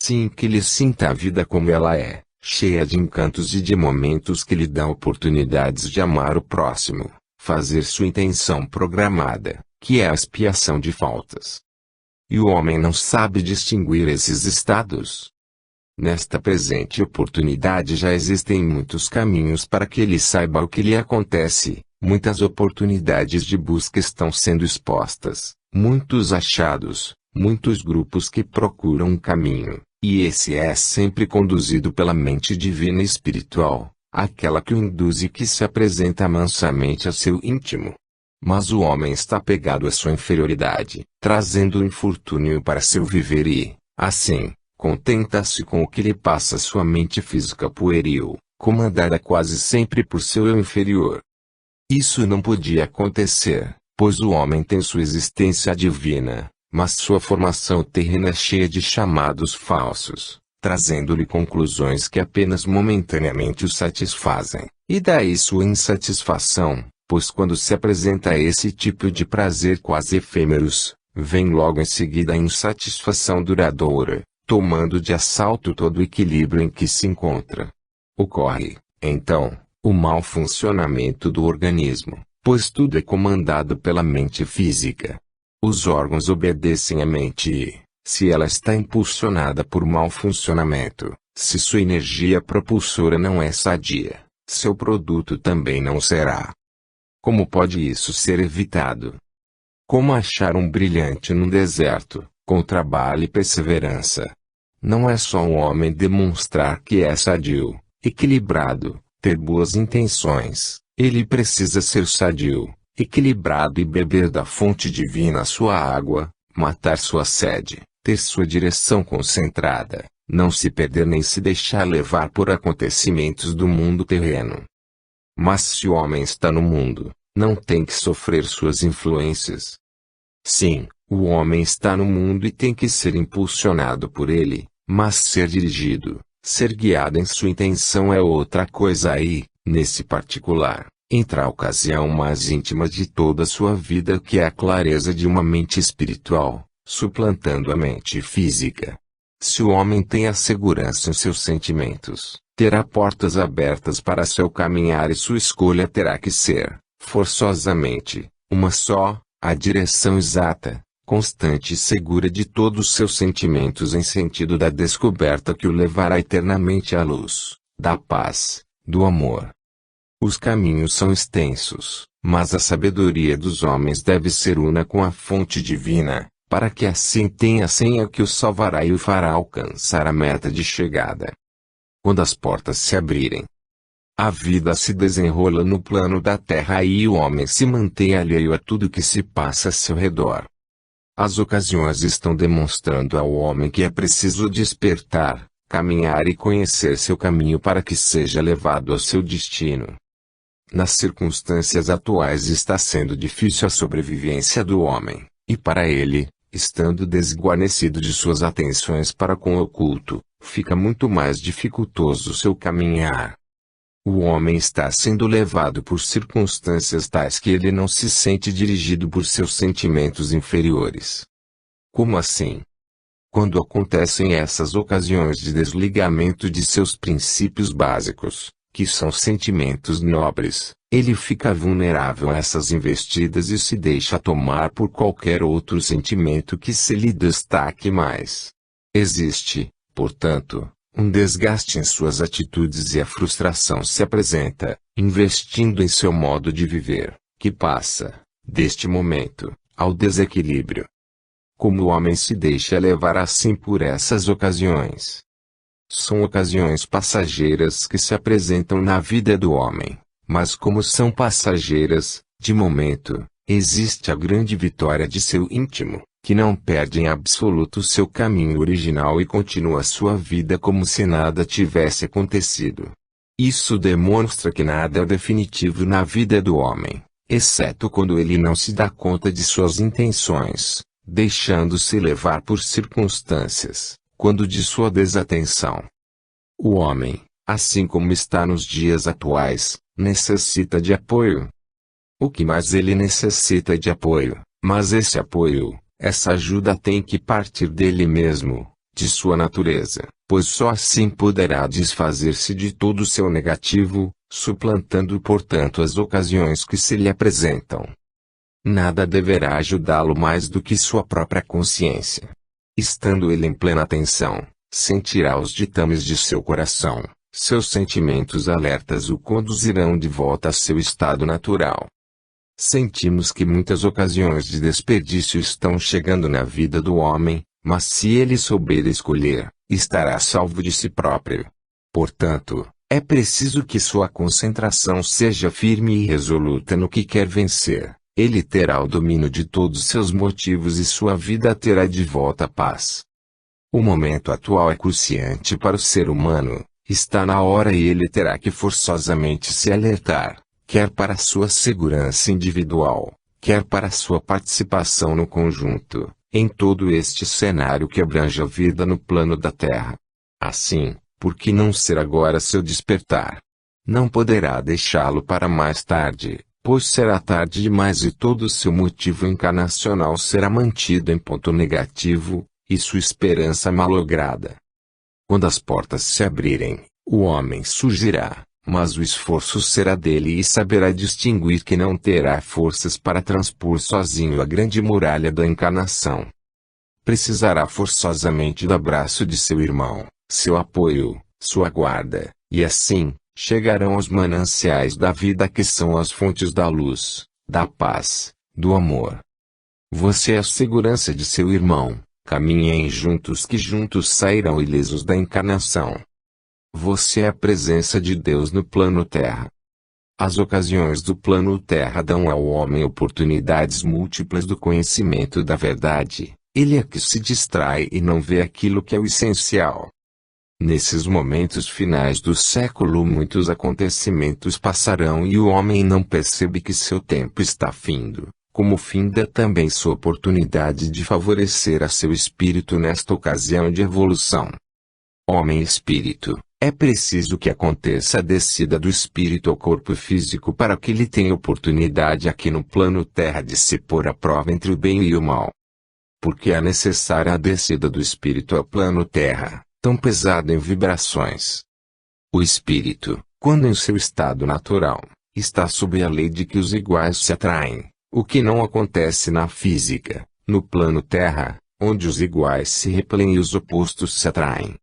assim que ele sinta a vida como ela é, cheia de encantos e de momentos que lhe dão oportunidades de amar o próximo, fazer sua intenção programada, que é a expiação de faltas. E o homem não sabe distinguir esses estados. Nesta presente oportunidade já existem muitos caminhos para que ele saiba o que lhe acontece, muitas oportunidades de busca estão sendo expostas, muitos achados, muitos grupos que procuram um caminho, e esse é sempre conduzido pela mente divina e espiritual, aquela que o induz e que se apresenta mansamente a seu íntimo. Mas o homem está pegado à sua inferioridade, trazendo o infortúnio para seu viver e, assim, contenta-se com o que lhe passa sua mente física pueril, comandada quase sempre por seu eu inferior. Isso não podia acontecer, pois o homem tem sua existência divina, mas sua formação terrena é cheia de chamados falsos, trazendo-lhe conclusões que apenas momentaneamente o satisfazem, e daí sua insatisfação, pois quando se apresenta esse tipo de prazer quase efêmeros, vem logo em seguida a insatisfação duradoura, tomando de assalto todo o equilíbrio em que se encontra. Ocorre, então, o mau funcionamento do organismo, pois tudo é comandado pela mente física. Os órgãos obedecem à mente e, se ela está impulsionada por mau funcionamento, se sua energia propulsora não é sadia, seu produto também não será. Como pode isso ser evitado? Como achar um brilhante num deserto, com trabalho e perseverança? Não é só um homem demonstrar que é sadio, equilibrado, ter boas intenções, ele precisa ser sadio, equilibrado e beber da fonte divina sua água, matar sua sede, ter sua direção concentrada, não se perder nem se deixar levar por acontecimentos do mundo terreno. Mas se o homem está no mundo, não tem que sofrer suas influências. Sim, o homem está no mundo e tem que ser impulsionado por ele, mas ser dirigido, ser guiado em sua intenção é outra coisa aí, nesse particular, entra a ocasião mais íntima de toda a sua vida que é a clareza de uma mente espiritual, suplantando a mente física. Se o homem tem a segurança em seus sentimentos, terá portas abertas para seu caminhar e sua escolha terá que ser, forçosamente, uma só, a direção exata, constante e segura de todos os seus sentimentos em sentido da descoberta que o levará eternamente à luz, da paz, do amor. Os caminhos são extensos, mas a sabedoria dos homens deve ser una com a fonte divina, para que assim tenha a senha que o salvará e o fará alcançar a meta de chegada. Quando as portas se abrirem, a vida se desenrola no plano da terra e o homem se mantém alheio a tudo que se passa a seu redor. As ocasiões estão demonstrando ao homem que é preciso despertar, caminhar e conhecer seu caminho para que seja levado ao seu destino. Nas circunstâncias atuais está sendo difícil a sobrevivência do homem, e para ele, estando desguarnecido de suas atenções para com o oculto, fica muito mais dificultoso seu caminhar. O homem está sendo levado por circunstâncias tais que ele não se sente dirigido por seus sentimentos inferiores. Como assim? Quando acontecem essas ocasiões de desligamento de seus princípios básicos, que são sentimentos nobres, ele fica vulnerável a essas investidas e se deixa tomar por qualquer outro sentimento que se lhe destaque mais. Existe, portanto, um desgaste em suas atitudes e a frustração se apresenta, investindo em seu modo de viver, que passa, deste momento, ao desequilíbrio. Como o homem se deixa levar assim por essas ocasiões? São ocasiões passageiras que se apresentam na vida do homem, mas como são passageiras, de momento, existe a grande vitória de seu íntimo, que não perde em absoluto seu caminho original e continua sua vida como se nada tivesse acontecido. Isso demonstra que nada é definitivo na vida do homem, exceto quando ele não se dá conta de suas intenções, deixando-se levar por circunstâncias, quando de sua desatenção. O homem, assim como está nos dias atuais, necessita de apoio. O que mais ele necessita é de apoio, mas esse apoio, essa ajuda tem que partir dele mesmo, de sua natureza, pois só assim poderá desfazer-se de todo o seu negativo, suplantando portanto as ocasiões que se lhe apresentam. Nada deverá ajudá-lo mais do que sua própria consciência. Estando ele em plena atenção, sentirá os ditames de seu coração, seus sentimentos alertas o conduzirão de volta a seu estado natural. Sentimos que muitas ocasiões de desperdício estão chegando na vida do homem, mas se ele souber escolher, estará salvo de si próprio. Portanto, é preciso que sua concentração seja firme e resoluta no que quer vencer. Ele terá o domínio de todos seus motivos e sua vida terá de volta a paz. O momento atual é cruciante para o ser humano, está na hora e ele terá que forçosamente se alertar, quer para sua segurança individual, quer para sua participação no conjunto, em todo este cenário que abrange a vida no plano da Terra. Assim, por que não ser agora seu despertar? Não poderá deixá-lo para mais tarde, pois será tarde demais e todo o seu motivo encarnacional será mantido em ponto negativo, e sua esperança malograda. Quando as portas se abrirem, o homem surgirá, mas o esforço será dele e saberá distinguir que não terá forças para transpor sozinho a grande muralha da encarnação. Precisará forçosamente do abraço de seu irmão, seu apoio, sua guarda, e assim, chegarão aos mananciais da vida que são as fontes da luz, da paz, do amor. Você é a segurança de seu irmão, caminhem juntos que juntos sairão ilesos da encarnação. Você é a presença de Deus no plano Terra. As ocasiões do plano Terra dão ao homem oportunidades múltiplas do conhecimento da verdade, ele é que se distrai e não vê aquilo que é o essencial. Nesses momentos finais do século muitos acontecimentos passarão e o homem não percebe que seu tempo está findo, como finda também sua oportunidade de favorecer a seu espírito nesta ocasião de evolução. Homem e espírito, é preciso que aconteça a descida do espírito ao corpo físico para que ele tenha oportunidade aqui no plano Terra de se pôr à prova entre o bem e o mal. Porque é necessária a descida do espírito ao plano Terra, tão pesado em vibrações. O espírito, quando em seu estado natural, está sob a lei de que os iguais se atraem, o que não acontece na física, no plano Terra, onde os iguais se repelem e os opostos se atraem.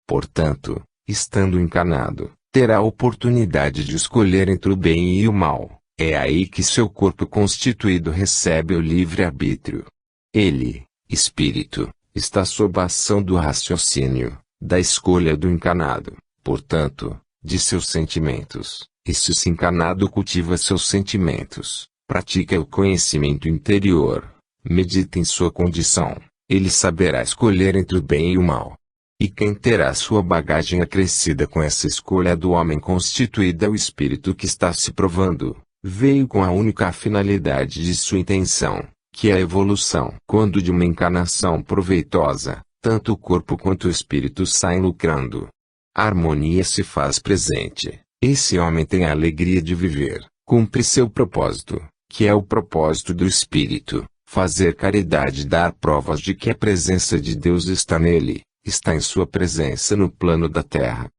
Portanto, estando encarnado, terá a oportunidade de escolher entre o bem e o mal. É aí que seu corpo constituído recebe o livre-arbítrio. Ele, espírito, está sob a ação do raciocínio, da escolha do encarnado, portanto, de seus sentimentos. E se esse encarnado cultiva seus sentimentos, pratica o conhecimento interior, medita em sua condição, ele saberá escolher entre o bem e o mal. E quem terá sua bagagem acrescida com essa escolha do homem constituída é o espírito que está se provando, veio com a única finalidade de sua intenção, que é a evolução. Quando de uma encarnação proveitosa, tanto o corpo quanto o espírito saem lucrando. A harmonia se faz presente, esse homem tem a alegria de viver, cumpre seu propósito, que é o propósito do espírito, fazer caridade e dar provas de que a presença de Deus está nele. Está em sua presença no plano da Terra.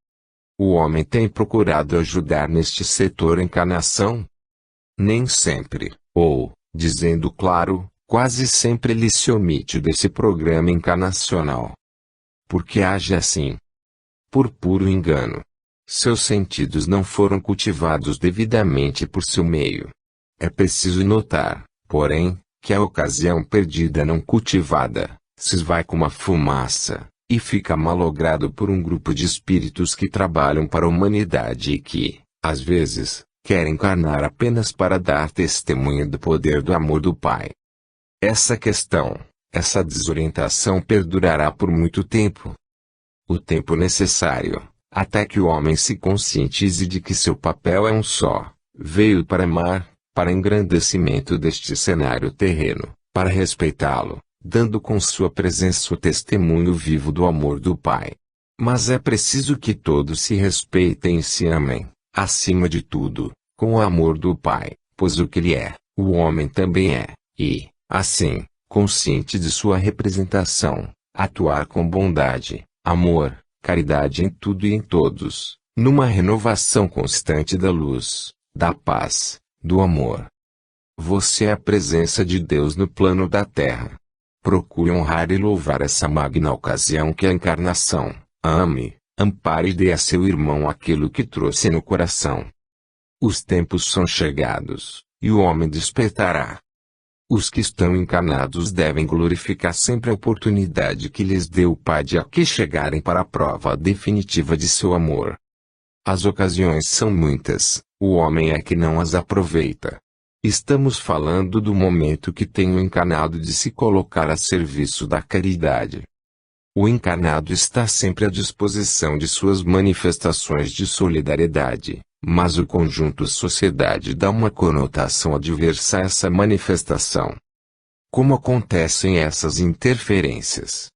O homem tem procurado ajudar neste setor encarnação? Nem sempre, ou, dizendo claro, quase sempre ele se omite desse programa encarnacional. Por que age assim? Por puro engano. Seus sentidos não foram cultivados devidamente por seu meio. É preciso notar, porém, que a ocasião perdida não cultivada, se esvai como a fumaça, e fica malogrado por um grupo de espíritos que trabalham para a humanidade e que, às vezes, querem encarnar apenas para dar testemunho do poder do amor do Pai. Essa questão, essa desorientação perdurará por muito tempo. O tempo necessário, até que o homem se conscientize de que seu papel é um só, veio para amar, para engrandecimento deste cenário terreno, para respeitá-lo, dando com sua presença o testemunho vivo do amor do Pai. Mas é preciso que todos se respeitem e se amem, acima de tudo, com o amor do Pai, pois o que ele é, o homem também é, e, assim, consciente de sua representação, atuar com bondade, amor, caridade em tudo e em todos, numa renovação constante da luz, da paz, do amor. Você é a presença de Deus no plano da Terra. Procure honrar e louvar essa magna ocasião que é a encarnação. Ame, ampare e dê a seu irmão aquilo que trouxe no coração. Os tempos são chegados, e o homem despertará. Os que estão encarnados devem glorificar sempre a oportunidade que lhes deu o Pai de aqui chegarem para a prova definitiva de seu amor. As ocasiões são muitas, o homem é que não as aproveita. Estamos falando do momento que tem o encarnado de se colocar a serviço da caridade. O encarnado está sempre à disposição de suas manifestações de solidariedade, mas o conjunto sociedade dá uma conotação adversa a essa manifestação. Como acontecem essas interferências?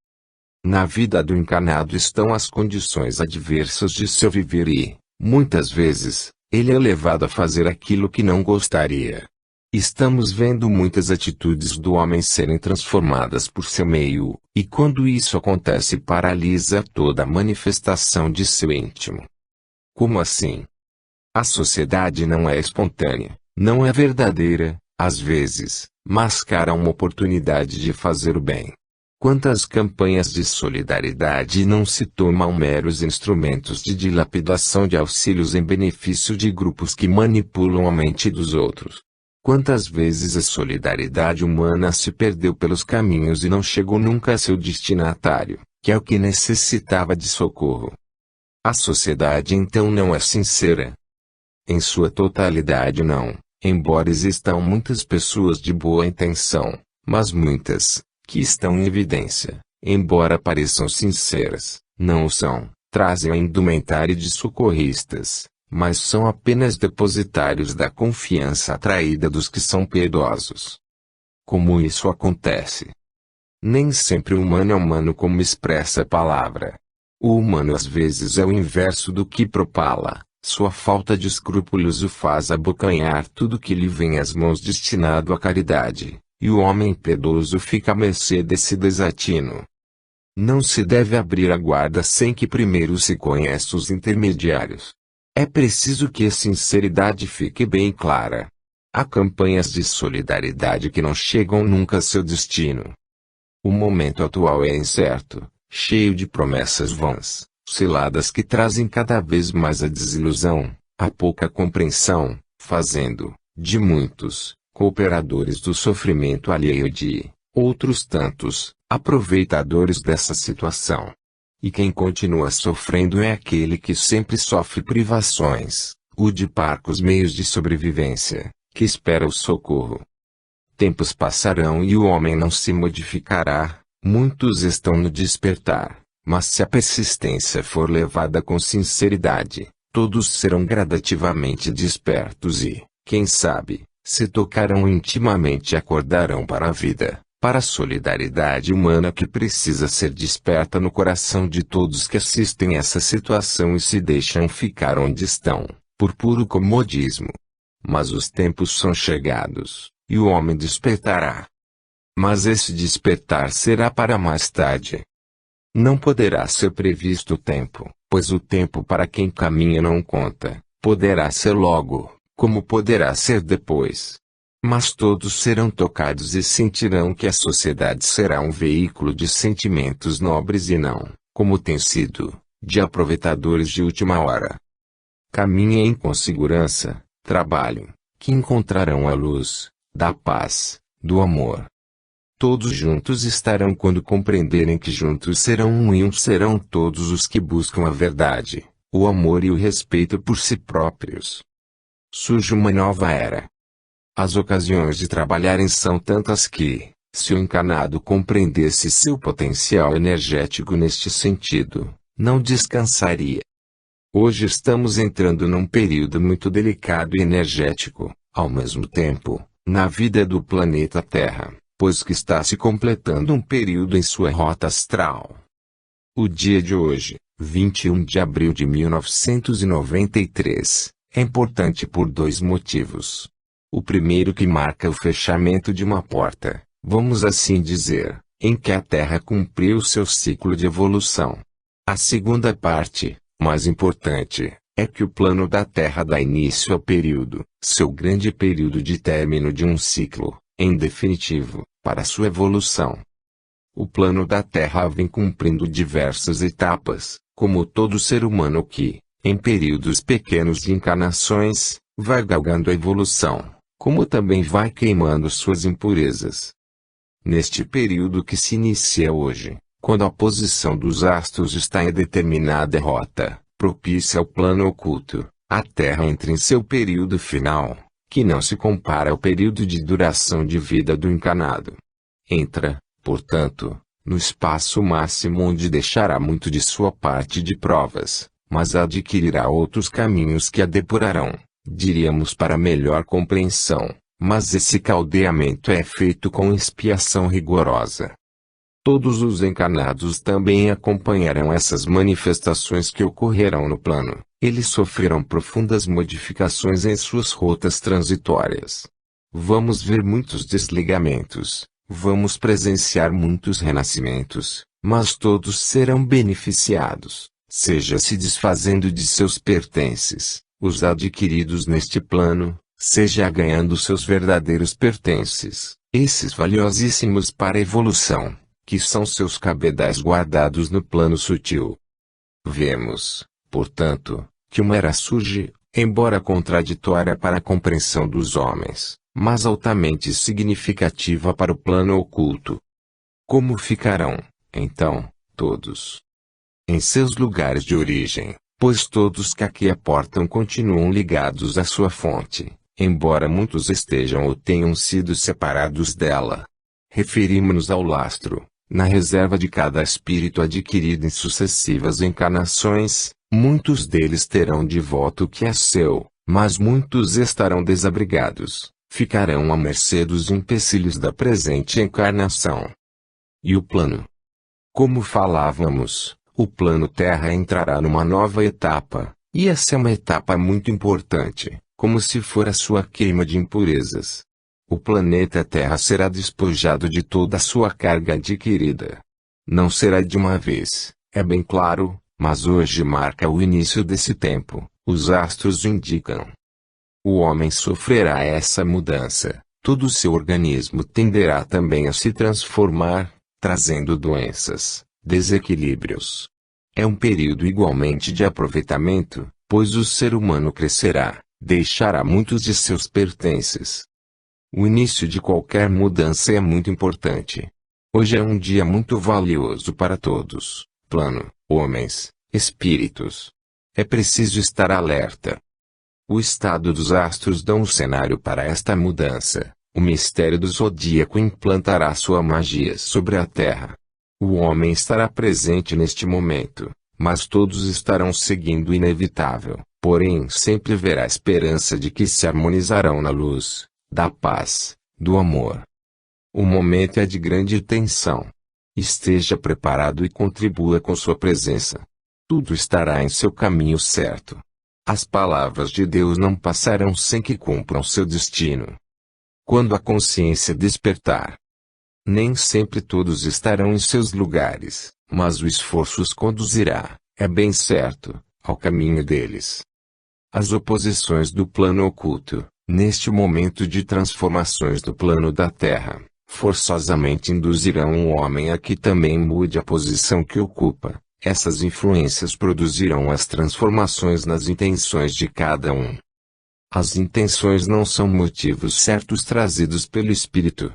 Na vida do encarnado estão as condições adversas de seu viver e, muitas vezes, ele é levado a fazer aquilo que não gostaria. Estamos vendo muitas atitudes do homem serem transformadas por seu meio, e quando isso acontece paralisa toda a manifestação de seu íntimo. Como assim? A sociedade não é espontânea, não é verdadeira, às vezes, mascara uma oportunidade de fazer o bem. Quantas campanhas de solidariedade não se tomam meros instrumentos de dilapidação de auxílios em benefício de grupos que manipulam a mente dos outros? Quantas vezes a solidariedade humana se perdeu pelos caminhos e não chegou nunca a seu destinatário, que é o que necessitava de socorro? A sociedade então não é sincera. Em sua totalidade não, embora existam muitas pessoas de boa intenção, mas muitas, que estão em evidência, embora pareçam sinceras, não o são, trazem a indumentária de socorristas, mas são apenas depositários da confiança atraída dos que são piedosos. Como isso acontece? Nem sempre o humano é humano como expressa a palavra. O humano às vezes é o inverso do que propala, sua falta de escrúpulos o faz abocanhar tudo que lhe vem às mãos destinado à caridade, e o homem piedoso fica à mercê desse desatino. Não se deve abrir a guarda sem que primeiro se conheça os intermediários. É preciso que a sinceridade fique bem clara. Há campanhas de solidariedade que não chegam nunca a seu destino. O momento atual é incerto, cheio de promessas vãs, ciladas que trazem cada vez mais a desilusão, a pouca compreensão, fazendo, de muitos, cooperadores do sofrimento alheio de, outros tantos, aproveitadores dessa situação. E quem continua sofrendo é aquele que sempre sofre privações, o de parcos meios de sobrevivência, que espera o socorro. Tempos passarão e o homem não se modificará, muitos estão no despertar, mas se a persistência for levada com sinceridade, todos serão gradativamente despertos e, quem sabe, se tocarão intimamente e acordarão para a vida. Para a solidariedade humana que precisa ser desperta no coração de todos que assistem a essa situação e se deixam ficar onde estão, por puro comodismo. Mas os tempos são chegados, e o homem despertará. Mas esse despertar será para mais tarde. Não poderá ser previsto o tempo, pois o tempo para quem caminha não conta, poderá ser logo, como poderá ser depois. Mas todos serão tocados e sentirão que a sociedade será um veículo de sentimentos nobres e não, como tem sido, de aproveitadores de última hora. Caminhem com segurança, trabalhem, que encontrarão a luz, da paz, do amor. Todos juntos estarão quando compreenderem que juntos serão um e um serão todos os que buscam a verdade, o amor e o respeito por si próprios. Surge uma nova era. As ocasiões de trabalharem são tantas que, se o encarnado compreendesse seu potencial energético neste sentido, não descansaria. Hoje estamos entrando num período muito delicado e energético, ao mesmo tempo, na vida do planeta Terra, pois que está se completando um período em sua rota astral. O dia de hoje, 21 de abril de 1993, é importante por dois motivos. O primeiro que marca o fechamento de uma porta, vamos assim dizer, em que a Terra cumpriu seu ciclo de evolução. A segunda parte, mais importante, é que o plano da Terra dá início ao período, seu grande período de término de um ciclo, em definitivo, para sua evolução. O plano da Terra vem cumprindo diversas etapas, como todo ser humano que, em períodos pequenos de encarnações, vai galgando a evolução, como também vai queimando suas impurezas. Neste período que se inicia hoje, quando a posição dos astros está em determinada rota, propícia ao plano oculto, a Terra entra em seu período final, que não se compara ao período de duração de vida do encarnado. Entra, portanto, no espaço máximo onde deixará muito de sua parte de provas, mas adquirirá outros caminhos que a depurarão, diríamos para melhor compreensão, mas esse caldeamento é feito com expiação rigorosa. Todos os encarnados também acompanharão essas manifestações que ocorrerão no plano. Eles sofrerão profundas modificações em suas rotas transitórias. Vamos ver muitos desligamentos, vamos presenciar muitos renascimentos, mas todos serão beneficiados, seja se desfazendo de seus pertences, os adquiridos neste plano, seja ganhando seus verdadeiros pertences, esses valiosíssimos para a evolução, que são seus cabedais guardados no plano sutil. Vemos, portanto, que uma era surge, embora contraditória para a compreensão dos homens, mas altamente significativa para o plano oculto. Como ficarão, então, todos em seus lugares de origem, pois todos que aqui aportam continuam ligados à sua fonte, embora muitos estejam ou tenham sido separados dela. Referimos-nos ao lastro, na reserva de cada espírito adquirido em sucessivas encarnações. Muitos deles terão de volta o que é seu, mas muitos estarão desabrigados, ficarão à mercê dos empecilhos da presente encarnação. E o plano? Como falávamos, o plano Terra entrará numa nova etapa, e essa é uma etapa muito importante, como se for a sua queima de impurezas. O planeta Terra será despojado de toda a sua carga adquirida. Não será de uma vez, é bem claro, mas hoje marca o início desse tempo, os astros indicam. O homem sofrerá essa mudança, todo o seu organismo tenderá também a se transformar, trazendo doenças, desequilíbrios. É um período igualmente de aproveitamento, pois o ser humano crescerá, deixará muitos de seus pertences. O início de qualquer mudança é muito importante. Hoje é um dia muito valioso para todos, plano, homens, espíritos. É preciso estar alerta. O estado dos astros dá um cenário para esta mudança. O mistério do zodíaco implantará sua magia sobre a Terra. O homem estará presente neste momento, mas todos estarão seguindo o inevitável, porém sempre haverá esperança de que se harmonizarão na luz, da paz, do amor. O momento é de grande tensão. Esteja preparado e contribua com sua presença. Tudo estará em seu caminho certo. As palavras de Deus não passarão sem que cumpram seu destino. Quando a consciência despertar, nem sempre todos estarão em seus lugares, mas o esforço os conduzirá, é bem certo, ao caminho deles. As oposições do plano oculto, neste momento de transformações do plano da Terra, forçosamente induzirão o homem a que também mude a posição que ocupa. Essas influências produzirão as transformações nas intenções de cada um. As intenções não são motivos certos trazidos pelo espírito.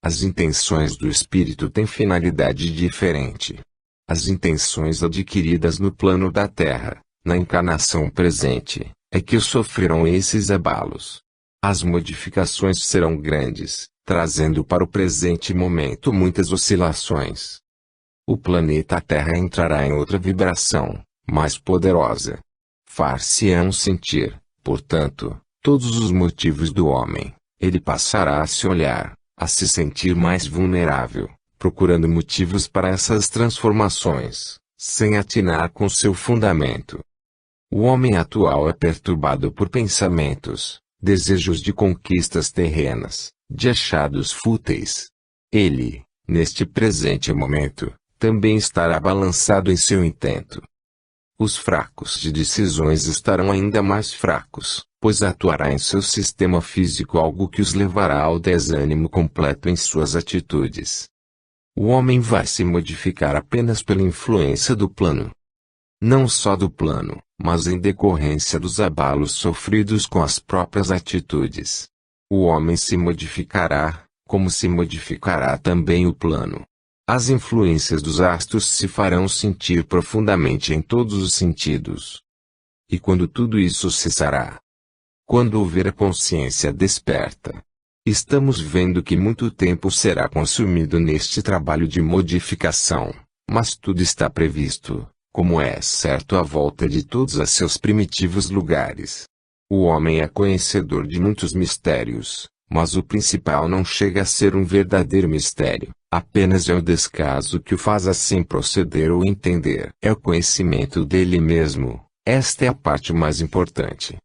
As intenções do espírito têm finalidade diferente. As intenções adquiridas no plano da Terra, na encarnação presente, é que sofrerão esses abalos. As modificações serão grandes, trazendo para o presente momento muitas oscilações. O planeta Terra entrará em outra vibração, mais poderosa. Far-se-ão sentir, portanto, todos os motivos do homem. Ele passará a se olhar, a se sentir mais vulnerável, procurando motivos para essas transformações, sem atinar com seu fundamento. O homem atual é perturbado por pensamentos, desejos de conquistas terrenas, de achados fúteis. Ele, neste presente momento, também estará balançado em seu intento. Os fracos de decisões estarão ainda mais fracos, pois atuará em seu sistema físico algo que os levará ao desânimo completo em suas atitudes. O homem vai se modificar apenas pela influência do plano. Não só do plano, mas em decorrência dos abalos sofridos com as próprias atitudes. O homem se modificará, como se modificará também o plano. As influências dos astros se farão sentir profundamente em todos os sentidos. E quando tudo isso cessará? Quando houver a consciência desperta. Estamos vendo que muito tempo será consumido neste trabalho de modificação, mas tudo está previsto, como é certo, à volta de todos a seus primitivos lugares. O homem é conhecedor de muitos mistérios, mas o principal não chega a ser um verdadeiro mistério, apenas é o descaso que o faz assim proceder ou entender. É o conhecimento dele mesmo, esta é a parte mais importante.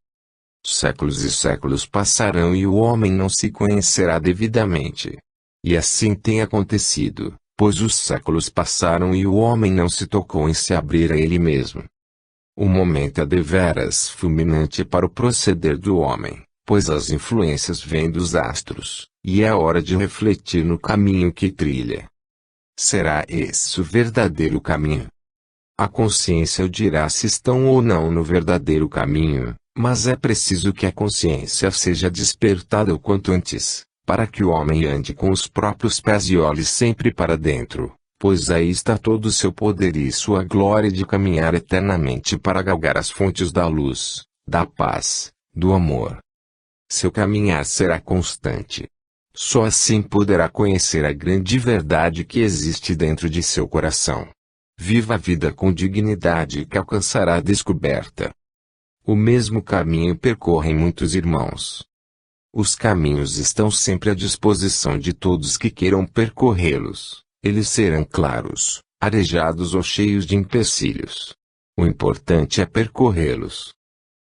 Séculos e séculos passarão e o homem não se conhecerá devidamente. E assim tem acontecido, pois os séculos passaram e o homem não se tocou em se abrir a ele mesmo. O momento é deveras fulminante para o proceder do homem, pois as influências vêm dos astros, e é hora de refletir no caminho que trilha. Será esse o verdadeiro caminho? A consciência o dirá se estão ou não no verdadeiro caminho, mas é preciso que a consciência seja despertada o quanto antes, para que o homem ande com os próprios pés e olhe sempre para dentro, pois aí está todo o seu poder e sua glória de caminhar eternamente para galgar as fontes da luz, da paz, do amor. Seu caminhar será constante. Só assim poderá conhecer a grande verdade que existe dentro de seu coração. Viva a vida com dignidade que alcançará a descoberta. O mesmo caminho percorrem muitos irmãos. Os caminhos estão sempre à disposição de todos que queiram percorrê-los. Eles serão claros, arejados ou cheios de empecilhos. O importante é percorrê-los.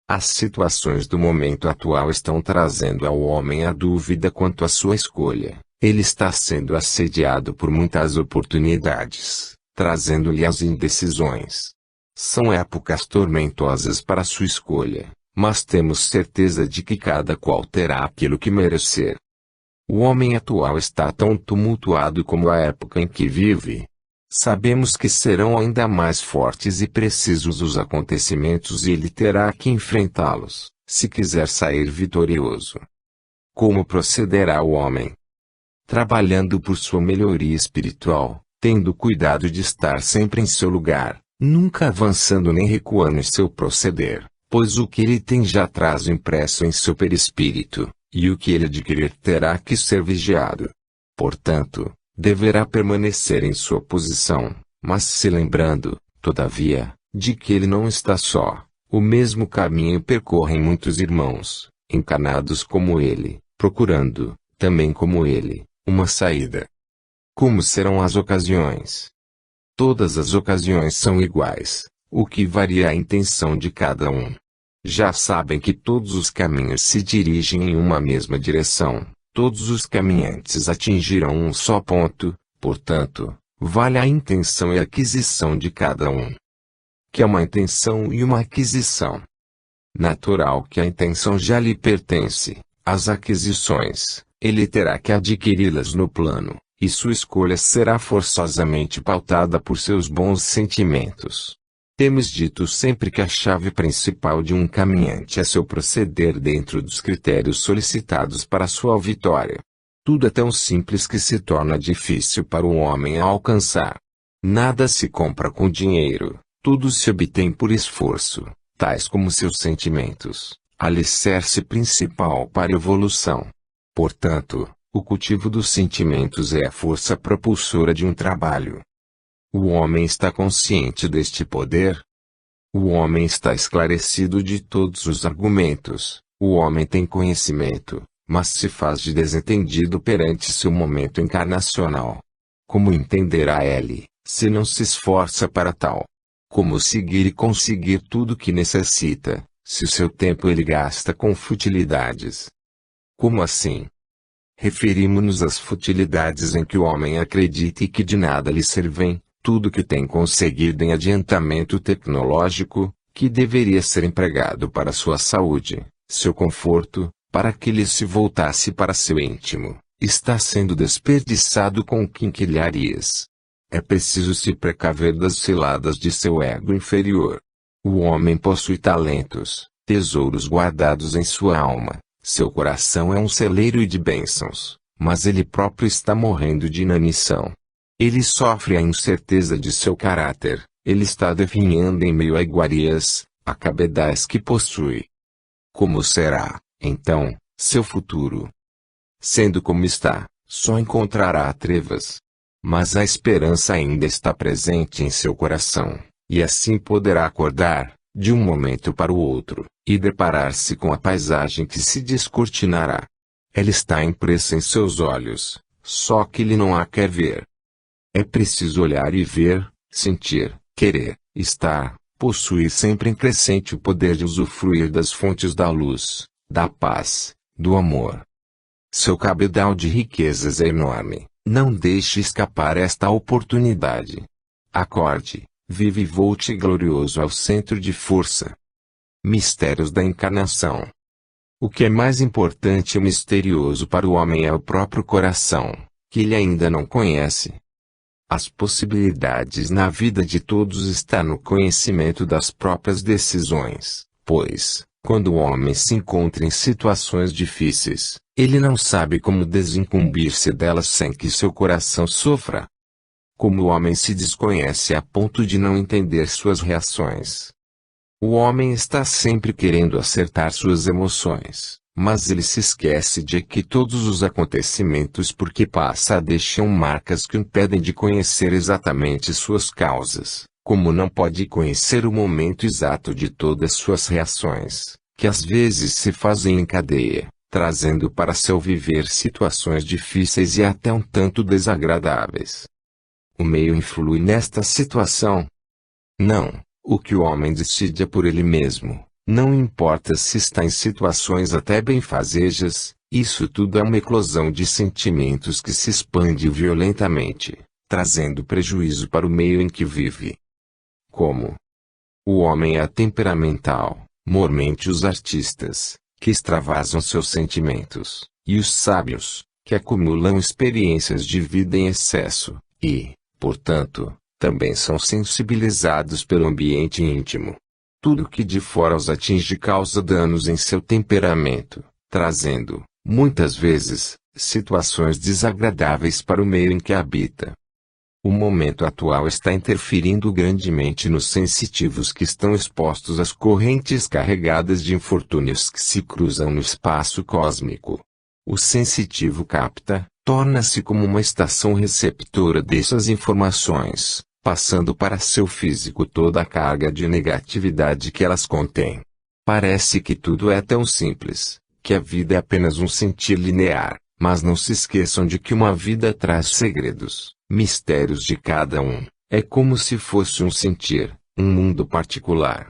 As situações do momento atual estão trazendo ao homem a dúvida quanto à sua escolha. Ele está sendo assediado por muitas oportunidades, trazendo-lhe as indecisões. São épocas tormentosas para sua escolha, mas temos certeza de que cada qual terá aquilo que merecer. O homem atual está tão tumultuado como a época em que vive. Sabemos que serão ainda mais fortes e precisos os acontecimentos e ele terá que enfrentá-los, se quiser sair vitorioso. Como procederá o homem? Trabalhando por sua melhoria espiritual, tendo cuidado de estar sempre em seu lugar, nunca avançando nem recuando em seu proceder, pois o que ele tem já traz impresso em seu perispírito, e o que ele adquirir terá que ser vigiado. Portanto, deverá permanecer em sua posição, mas se lembrando, todavia, de que ele não está só. O mesmo caminho percorrem muitos irmãos, encarnados como ele, procurando, também como ele, uma saída. Como serão as ocasiões? Todas as ocasiões são iguais, o que varia a intenção de cada um. Já sabem que todos os caminhos se dirigem em uma mesma direção, todos os caminhantes atingirão um só ponto, portanto, vale a intenção e a aquisição de cada um. Que é uma intenção e uma aquisição. Natural que a intenção já lhe pertence, as aquisições, ele terá que adquiri-las no plano, e sua escolha será forçosamente pautada por seus bons sentimentos. Temos dito sempre que a chave principal de um caminhante é seu proceder dentro dos critérios solicitados para sua vitória. Tudo é tão simples que se torna difícil para o homem a alcançar. Nada se compra com dinheiro, tudo se obtém por esforço, tais como seus sentimentos, alicerce principal para a evolução. Portanto, o cultivo dos sentimentos é a força propulsora de um trabalho. O homem está consciente deste poder? O homem está esclarecido de todos os argumentos, o homem tem conhecimento, mas se faz de desentendido perante seu momento encarnacional. Como entenderá ele, se não se esforça para tal? Como seguir e conseguir tudo o que necessita, se o seu tempo ele gasta com futilidades? Como assim? Referimos-nos às futilidades em que o homem acredita e que de nada lhe servem, tudo que tem conseguido em adiantamento tecnológico, que deveria ser empregado para sua saúde, seu conforto, para que ele se voltasse para seu íntimo, está sendo desperdiçado com quinquilharias. É preciso se precaver das ciladas de seu ego inferior. O homem possui talentos, tesouros guardados em sua alma, seu coração é um celeiro de bênçãos, mas ele próprio está morrendo de inanição. Ele sofre a incerteza de seu caráter, ele está definhando em meio a iguarias, a cabedais que possui. Como será, então, seu futuro? Sendo como está, só encontrará trevas. Mas a esperança ainda está presente em seu coração, e assim poderá acordar, de um momento para o outro, e deparar-se com a paisagem que se descortinará. Ela está impressa em seus olhos, só que ele não a quer ver. É preciso olhar e ver, sentir, querer, estar, possuir sempre em crescente o poder de usufruir das fontes da luz, da paz, do amor. Seu cabedal de riquezas é enorme, não deixe escapar esta oportunidade. Acorde, vive e volte glorioso ao centro de força. Mistérios da encarnação. O que é mais importante e misterioso para o homem é o próprio coração, que ele ainda não conhece. As possibilidades na vida de todos estão no conhecimento das próprias decisões, pois, quando o homem se encontra em situações difíceis, ele não sabe como desincumbir-se delas sem que seu coração sofra. Como o homem se desconhece a ponto de não entender suas reações. O homem está sempre querendo acertar suas emoções, mas ele se esquece de que todos os acontecimentos por que passa deixam marcas que impedem de conhecer exatamente suas causas, como não pode conhecer o momento exato de todas suas reações, que às vezes se fazem em cadeia, trazendo para seu viver situações difíceis e até um tanto desagradáveis. O meio influi nesta situação? Não, o que o homem decide é por ele mesmo, não importa se está em situações até benfazejas, isso tudo é uma eclosão de sentimentos que se expande violentamente, trazendo prejuízo para o meio em que vive. Como? O homem é temperamental, mormente os artistas, que extravasam seus sentimentos, e os sábios, que acumulam experiências de vida em excesso, e, portanto, também são sensibilizados pelo ambiente íntimo. Tudo que de fora os atinge causa danos em seu temperamento, trazendo, muitas vezes, situações desagradáveis para o meio em que habita. O momento atual está interferindo grandemente nos sensitivos que estão expostos às correntes carregadas de infortúnios que se cruzam no espaço cósmico. O sensitivo capta, torna-se como uma estação receptora dessas informações, passando para seu físico toda a carga de negatividade que elas contêm. Parece que tudo é tão simples, que a vida é apenas um sentir linear, mas não se esqueçam de que uma vida traz segredos, mistérios de cada um, é como se fosse um sentir, um mundo particular.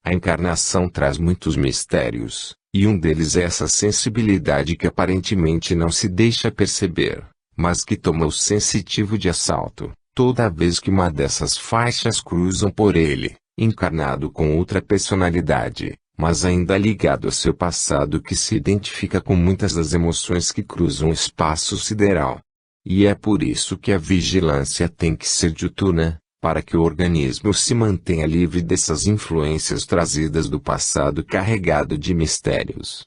A encarnação traz muitos mistérios, e um deles é essa sensibilidade que aparentemente não se deixa perceber, mas que toma o sensitivo de assalto, toda vez que uma dessas faixas cruzam por ele, encarnado com outra personalidade, mas ainda ligado a seu passado que se identifica com muitas das emoções que cruzam o espaço sideral. E é por isso que a vigilância tem que ser diuturna, para que o organismo se mantenha livre dessas influências trazidas do passado carregado de mistérios.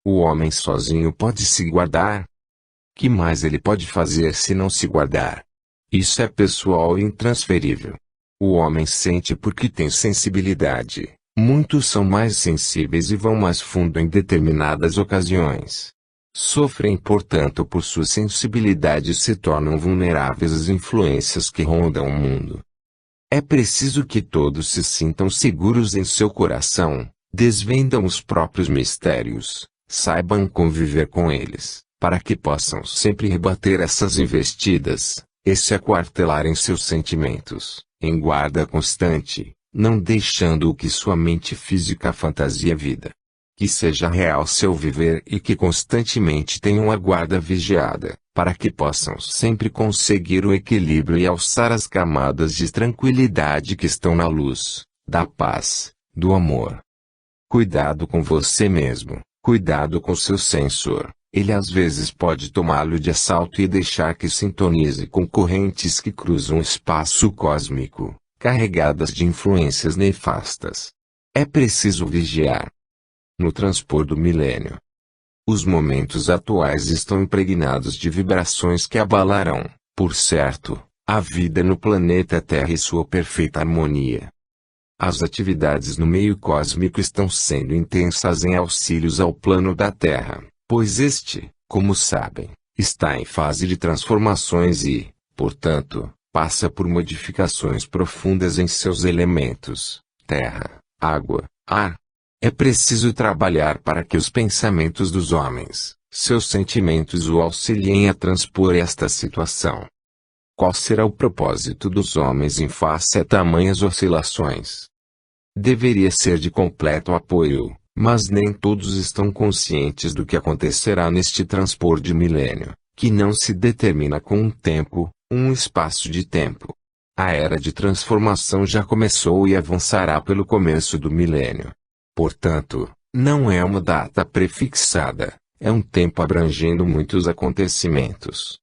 O homem sozinho pode se guardar? Que mais ele pode fazer se não se guardar? Isso é pessoal e intransferível. O homem sente porque tem sensibilidade. Muitos são mais sensíveis e vão mais fundo em determinadas ocasiões. Sofrem, portanto, por sua sensibilidade e se tornam vulneráveis às influências que rondam o mundo. É preciso que todos se sintam seguros em seu coração, desvendam os próprios mistérios, saibam conviver com eles, para que possam sempre rebater essas investidas, e se aquartelar em seus sentimentos, em guarda constante, não deixando o que sua mente física fantasia a vida. que seja real seu viver e que constantemente tenham a guarda vigiada, para que possam sempre conseguir o equilíbrio e alçar as camadas de tranquilidade que estão na luz, da paz, do amor. Cuidado com você mesmo, cuidado com seu sensor, ele às vezes pode tomá-lo de assalto e deixar que sintonize com correntes que cruzam o espaço cósmico, carregadas de influências nefastas. É preciso vigiar. No transpor do milênio, os momentos atuais estão impregnados de vibrações que abalarão, por certo, a vida no planeta Terra e sua perfeita harmonia. As atividades no meio cósmico estão sendo intensas em auxílios ao plano da Terra, pois este, como sabem, está em fase de transformações e, portanto, passa por modificações profundas em seus elementos, terra, água, ar. É preciso trabalhar para que os pensamentos dos homens, seus sentimentos o auxiliem a transpor esta situação. Qual será o propósito dos homens em face a tamanhas oscilações? Deveria ser de completo apoio, mas nem todos estão conscientes do que acontecerá neste transpor de milênio, que não se determina com um tempo, um espaço de tempo. A era de transformação já começou e avançará pelo começo do milênio. Portanto, não é uma data prefixada, é um tempo abrangendo muitos acontecimentos.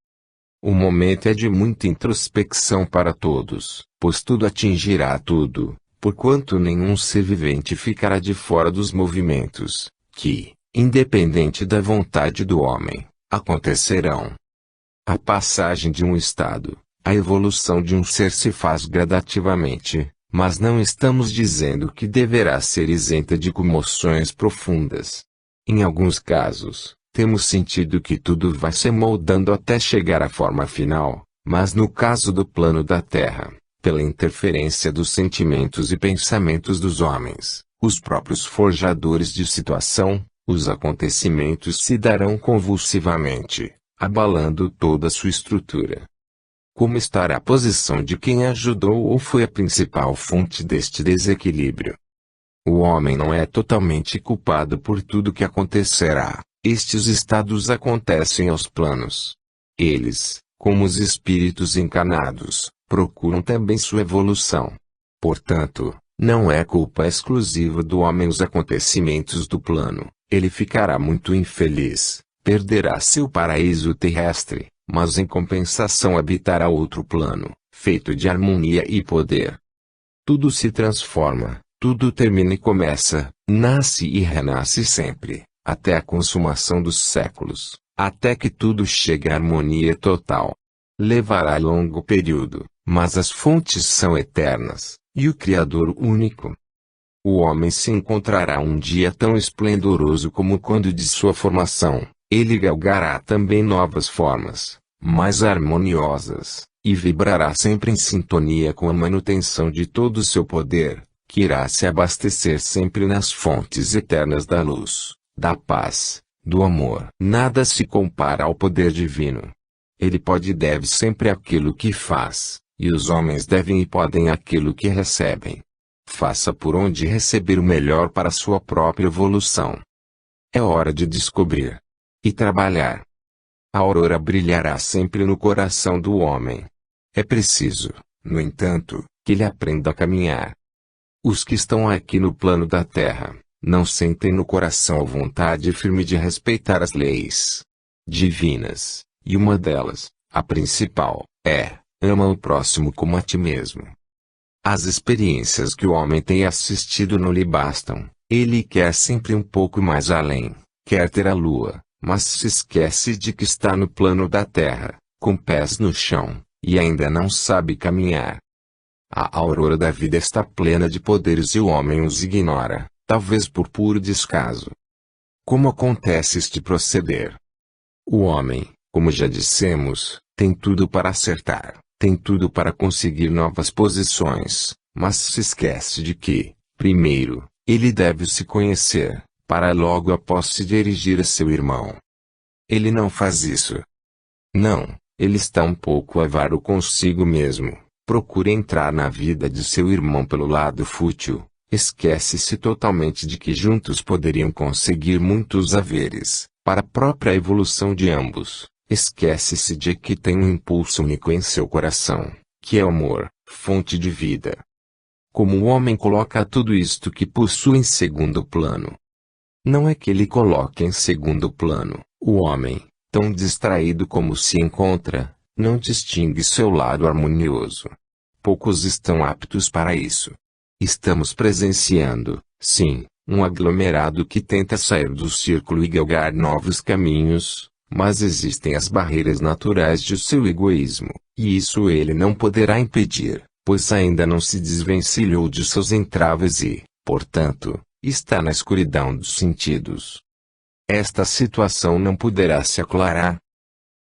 O momento é de muita introspecção para todos, pois tudo atingirá a tudo, porquanto nenhum ser vivente ficará de fora dos movimentos, que, independente da vontade do homem, acontecerão. A passagem de um estado, a evolução de um ser se faz gradativamente. Mas não estamos dizendo que deverá ser isenta de comoções profundas. Em alguns casos, temos sentido que tudo vai se moldando até chegar à forma final, mas no caso do plano da Terra, pela interferência dos sentimentos e pensamentos dos homens, os próprios forjadores de situação, os acontecimentos se darão convulsivamente, abalando toda a sua estrutura. Como estará a posição de quem ajudou ou foi a principal fonte deste desequilíbrio? O homem não é totalmente culpado por tudo que acontecerá. Estes estados acontecem aos planos. Eles, como os espíritos encarnados, procuram também sua evolução. Portanto, não é culpa exclusiva do homem os acontecimentos do plano. Ele ficará muito infeliz, perderá seu paraíso terrestre, mas em compensação habitará outro plano, feito de harmonia e poder. Tudo se transforma, tudo termina e começa, nasce e renasce sempre, até a consumação dos séculos, até que tudo chegue à harmonia total. Levará longo período, mas as fontes são eternas, e o Criador único. O homem se encontrará um dia tão esplendoroso como quando de sua formação. Ele galgará também novas formas, mais harmoniosas, e vibrará sempre em sintonia com a manutenção de todo o seu poder, que irá se abastecer sempre nas fontes eternas da luz, da paz, do amor. Nada se compara ao poder divino. Ele pode e deve sempre aquilo que faz, e os homens devem e podem aquilo que recebem. Faça por onde receber o melhor para sua própria evolução. É hora de descobrir e trabalhar. A aurora brilhará sempre no coração do homem. É preciso, no entanto, que ele aprenda a caminhar. Os que estão aqui no plano da Terra, não sentem no coração a vontade firme de respeitar as leis divinas, e uma delas, a principal, é, ama o próximo como a ti mesmo. As experiências que o homem tem assistido não lhe bastam, ele quer sempre um pouco mais além, quer ter a lua, mas se esquece de que está no plano da Terra, com pés no chão, e ainda não sabe caminhar. A aurora da vida está plena de poderes e o homem os ignora, talvez por puro descaso. Como acontece este proceder? O homem, como já dissemos, tem tudo para acertar, tem tudo para conseguir novas posições, mas se esquece de que, primeiro, ele deve se conhecer, para logo após se dirigir a seu irmão. Ele não faz isso. Não, ele está um pouco avaro consigo mesmo, procura entrar na vida de seu irmão pelo lado fútil, Esquece-se totalmente de que juntos poderiam conseguir muitos haveres, para a própria evolução de ambos. Esquece-se de que tem um impulso único em seu coração, que é o amor, fonte de vida. Como o homem coloca tudo isto que possui em segundo plano? Não é que ele coloque em segundo plano. O homem, tão distraído como se encontra, não distingue seu lado harmonioso. Poucos estão aptos para isso. Estamos presenciando, sim, um aglomerado que tenta sair do círculo e galgar novos caminhos, mas existem as barreiras naturais de seu egoísmo, e isso ele não poderá impedir, pois ainda não se desvencilhou de seus entraves e, portanto, está na escuridão dos sentidos. Esta situação não poderá se aclarar.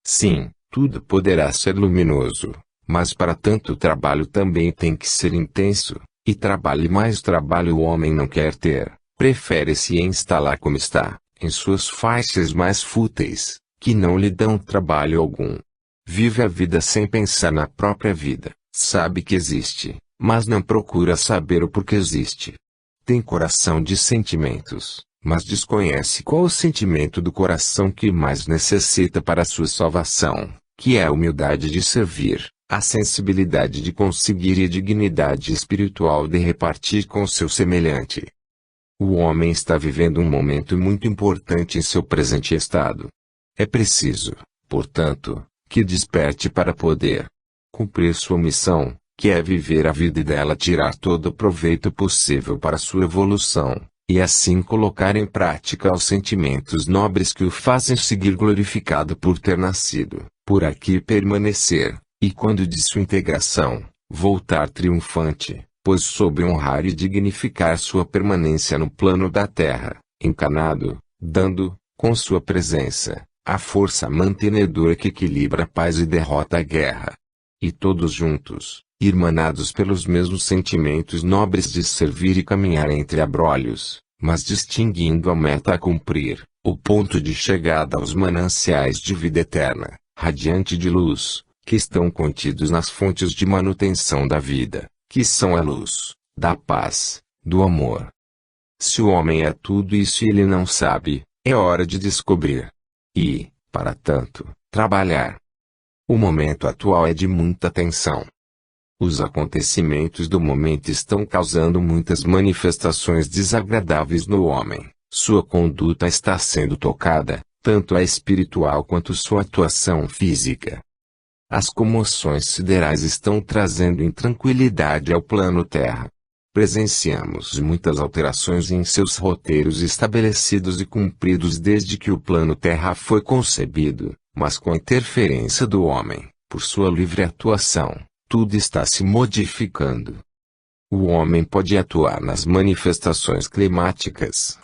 Sim, tudo poderá ser luminoso, mas para tanto o trabalho também tem que ser intenso, e trabalho e mais trabalho o homem não quer ter, prefere se instalar como está, em suas faixas mais fúteis, que não lhe dão trabalho algum. Vive a vida sem pensar na própria vida, sabe que existe, mas não procura saber o porquê existe. Tem coração de sentimentos, mas desconhece qual o sentimento do coração que mais necessita para sua salvação, que é a humildade de servir, a sensibilidade de conseguir e a dignidade espiritual de repartir com seu semelhante. O homem está vivendo um momento muito importante em seu presente estado. É preciso, portanto, que desperte para poder cumprir sua missão, que é viver a vida e dela tirar todo o proveito possível para sua evolução, e assim colocar em prática os sentimentos nobres que o fazem seguir glorificado por ter nascido, por aqui permanecer, e quando de sua integração, voltar triunfante, pois soube honrar e dignificar sua permanência no plano da terra, encarnado, dando, com sua presença, a força mantenedora que equilibra a paz e derrota a guerra. E todos juntos, irmanados pelos mesmos sentimentos nobres de servir e caminhar entre abrolhos, mas distinguindo a meta a cumprir, o ponto de chegada aos mananciais de vida eterna, radiante de luz, que estão contidos nas fontes de manutenção da vida, que são a luz, da paz, do amor. Se o homem é tudo isso e ele não sabe, é hora de descobrir. E, para tanto, trabalhar. O momento atual é de muita tensão. Os acontecimentos do momento estão causando muitas manifestações desagradáveis no homem. Sua conduta está sendo tocada, tanto a espiritual quanto sua atuação física. As comoções siderais estão trazendo intranquilidade ao plano Terra. Presenciamos muitas alterações em seus roteiros estabelecidos e cumpridos desde que o plano Terra foi concebido, mas com a interferência do homem, por sua livre atuação, tudo está se modificando. O homem pode atuar nas manifestações climáticas.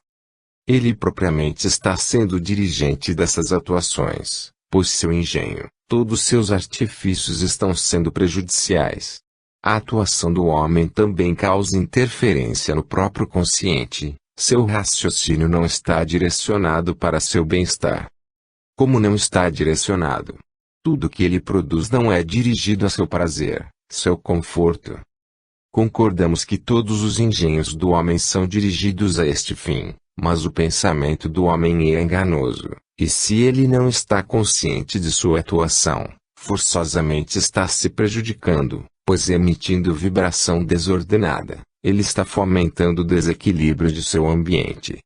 Ele propriamente está sendo o dirigente dessas atuações, pois seu engenho, todos seus artifícios estão sendo prejudiciais. A atuação do homem também causa interferência no próprio consciente, seu raciocínio não está direcionado para seu bem-estar. Como não está direcionado, tudo que ele produz não é dirigido a seu prazer, seu conforto. Concordamos que todos os engenhos do homem são dirigidos a este fim, mas o pensamento do homem é enganoso, e se ele não está consciente de sua atuação, forçosamente está se prejudicando, pois emitindo vibração desordenada, ele está fomentando o desequilíbrio de seu ambiente.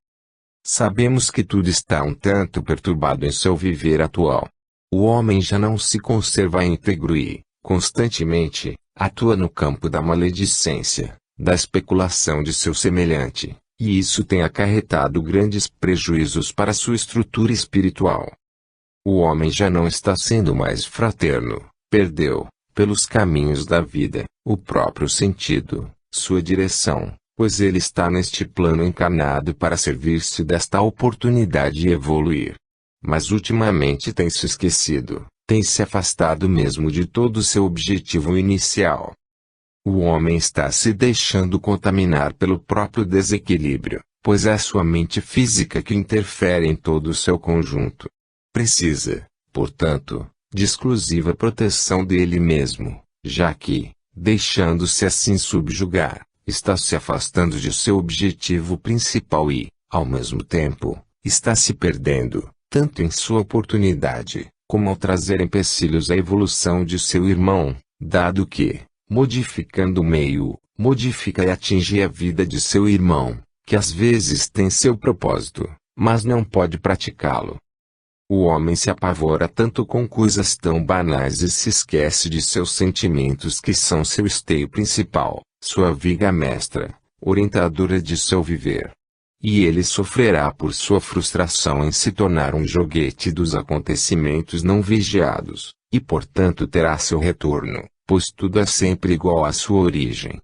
Sabemos que tudo está um tanto perturbado em seu viver atual. O homem já não se conserva íntegro e, constantemente, atua no campo da maledicência, da especulação de seu semelhante, e isso tem acarretado grandes prejuízos para sua estrutura espiritual. O homem já não está sendo mais fraterno, perdeu, pelos caminhos da vida, o próprio sentido, sua direção, pois ele está neste plano encarnado para servir-se desta oportunidade e evoluir. Mas ultimamente tem se esquecido, tem se afastado mesmo de todo o seu objetivo inicial. O homem está se deixando contaminar pelo próprio desequilíbrio, pois é sua mente física que interfere em todo o seu conjunto. Precisa, portanto, de exclusiva proteção dele mesmo, já que, deixando-se assim subjugar, está se afastando de seu objetivo principal e, ao mesmo tempo, está se perdendo, tanto em sua oportunidade, como ao trazer empecilhos à evolução de seu irmão, dado que, modificando o meio, modifica e atinge a vida de seu irmão, que às vezes tem seu propósito, mas não pode praticá-lo. O homem se apavora tanto com coisas tão banais e se esquece de seus sentimentos que são seu esteio principal, sua viga mestra, orientadora de seu viver. E ele sofrerá por sua frustração em se tornar um joguete dos acontecimentos não vigiados, e portanto terá seu retorno, pois tudo é sempre igual à sua origem.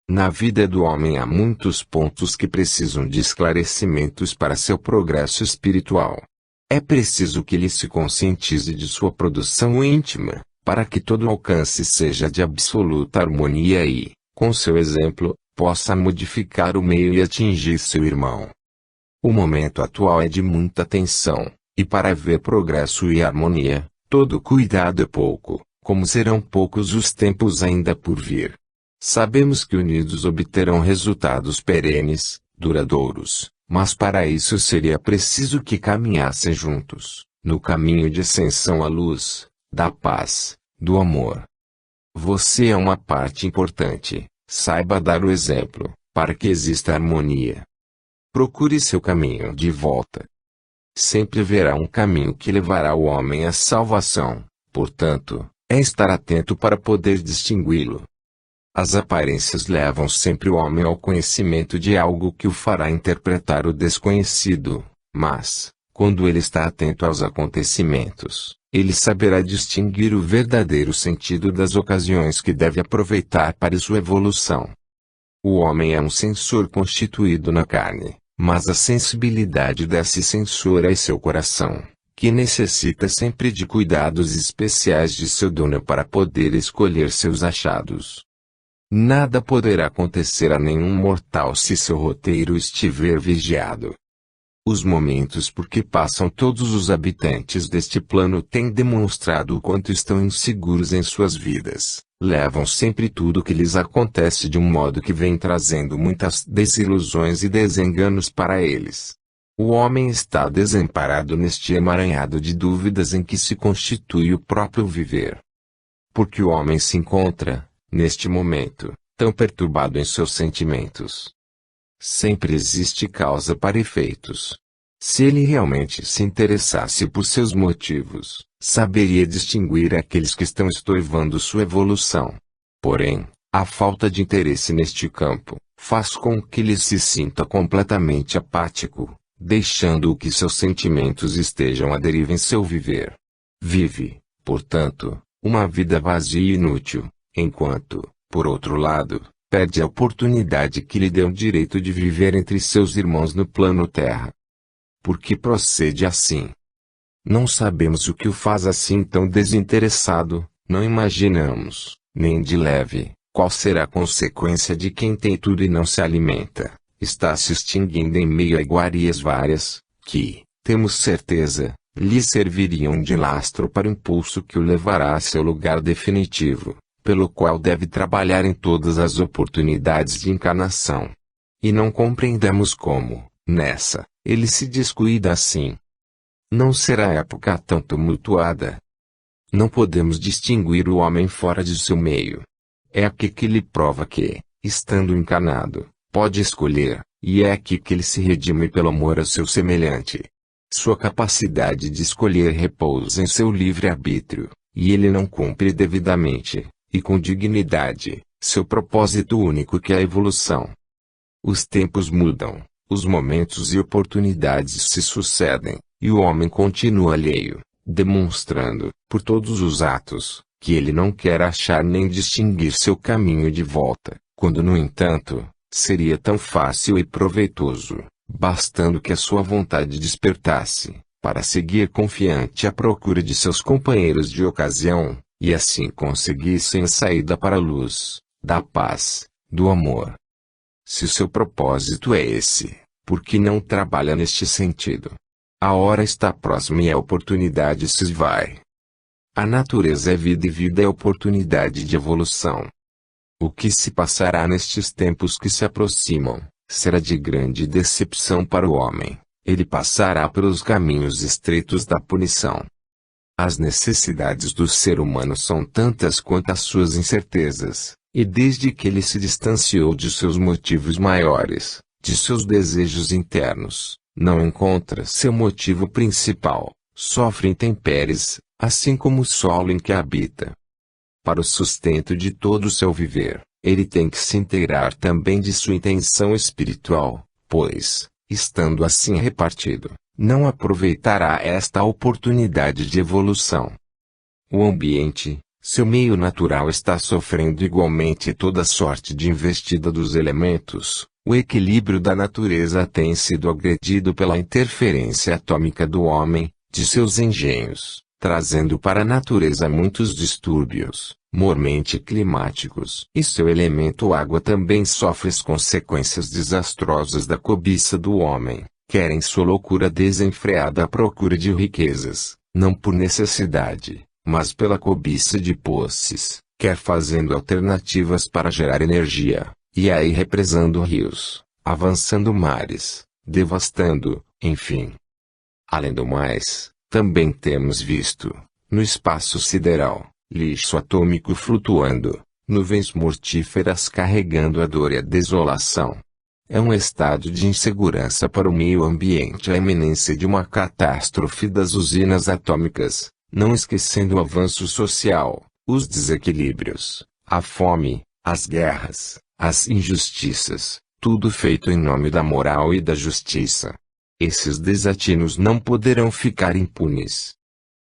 Na vida do homem há muitos pontos que precisam de esclarecimentos para seu progresso espiritual. É preciso que ele se conscientize de sua produção íntima, para que todo alcance seja de absoluta harmonia e, com seu exemplo, possa modificar o meio e atingir seu irmão. O momento atual é de muita tensão, e para haver progresso e harmonia, todo cuidado é pouco, como serão poucos os tempos ainda por vir. Sabemos que unidos obterão resultados perenes, duradouros, mas para isso seria preciso que caminhassem juntos, no caminho de ascensão à luz, da paz, do amor. Você é uma parte importante, saiba dar o exemplo, para que exista harmonia. Procure seu caminho de volta. Sempre haverá um caminho que levará o homem à salvação, portanto, é estar atento para poder distingui-lo. As aparências levam sempre o homem ao conhecimento de algo que o fará interpretar o desconhecido, mas, quando ele está atento aos acontecimentos, ele saberá distinguir o verdadeiro sentido das ocasiões que deve aproveitar para sua evolução. O homem é um sensor constituído na carne, mas a sensibilidade desse sensor é seu coração, que necessita sempre de cuidados especiais de seu dono para poder escolher seus achados. Nada poderá acontecer a nenhum mortal se seu roteiro estiver vigiado. Os momentos por que passam todos os habitantes deste plano têm demonstrado o quanto estão inseguros em suas vidas. Levam sempre tudo que lhes acontece de um modo que vem trazendo muitas desilusões e desenganos para eles. O homem está desamparado neste emaranhado de dúvidas em que se constitui o próprio viver. Porque o homem se encontra, neste momento, tão perturbado em seus sentimentos. Sempre existe causa para efeitos. Se ele realmente se interessasse por seus motivos, saberia distinguir aqueles que estão estorvando sua evolução. Porém, a falta de interesse neste campo, faz com que ele se sinta completamente apático, deixando que seus sentimentos estejam à deriva em seu viver. Vive, portanto, uma vida vazia e inútil, enquanto, por outro lado, perde a oportunidade que lhe deu o direito de viver entre seus irmãos no plano terra. Por que procede assim? Não sabemos o que o faz assim tão desinteressado, não imaginamos, nem de leve, qual será a consequência de quem tem tudo e não se alimenta, está se extinguindo em meio a iguarias várias, que, temos certeza, lhe serviriam de lastro para o impulso que o levará a seu lugar definitivo, pelo qual deve trabalhar em todas as oportunidades de encarnação. E não compreendemos como, nessa, ele se descuida assim. Não será época tão tumultuada. Não podemos distinguir o homem fora de seu meio. É aqui que lhe prova que, estando encarnado, pode escolher, e é aqui que ele se redime pelo amor ao seu semelhante. Sua capacidade de escolher repousa em seu livre-arbítrio, e ele não cumpre devidamente, e com dignidade, seu propósito único que é a evolução. Os tempos mudam, os momentos e oportunidades se sucedem, e o homem continua alheio, demonstrando, por todos os atos, que ele não quer achar nem distinguir seu caminho de volta, quando no entanto, seria tão fácil e proveitoso, bastando que a sua vontade despertasse, para seguir confiante à procura de seus companheiros de ocasião, e assim conseguissem a saída para a luz, da paz, do amor. Se seu propósito é esse, por que não trabalha neste sentido? A hora está próxima e a oportunidade se esvai. A natureza é vida e vida é oportunidade de evolução. O que se passará nestes tempos que se aproximam, será de grande decepção para o homem. Ele passará pelos caminhos estreitos da punição. As necessidades do ser humano são tantas quanto as suas incertezas, e desde que ele se distanciou de seus motivos maiores, de seus desejos internos, não encontra seu motivo principal, sofre intempéries, assim como o solo em que habita. Para o sustento de todo o seu viver, ele tem que se inteirar também de sua intenção espiritual, pois, estando assim repartido, não aproveitará esta oportunidade de evolução. O ambiente, seu meio natural, está sofrendo igualmente toda sorte de investida dos elementos. O equilíbrio da natureza tem sido agredido pela interferência atômica do homem, de seus engenhos, trazendo para a natureza muitos distúrbios, mormente climáticos. E seu elemento água também sofre as consequências desastrosas da cobiça do homem, quer em sua loucura desenfreada à procura de riquezas, não por necessidade, mas pela cobiça de posses, quer fazendo alternativas para gerar energia, e aí represando rios, avançando mares, devastando, enfim. Além do mais, também temos visto, no espaço sideral, lixo atômico flutuando, nuvens mortíferas carregando a dor e a desolação. É um estado de insegurança para o meio ambiente a iminência de uma catástrofe das usinas atômicas, não esquecendo o avanço social, os desequilíbrios, a fome, as guerras, as injustiças, tudo feito em nome da moral e da justiça. Esses desatinos não poderão ficar impunes.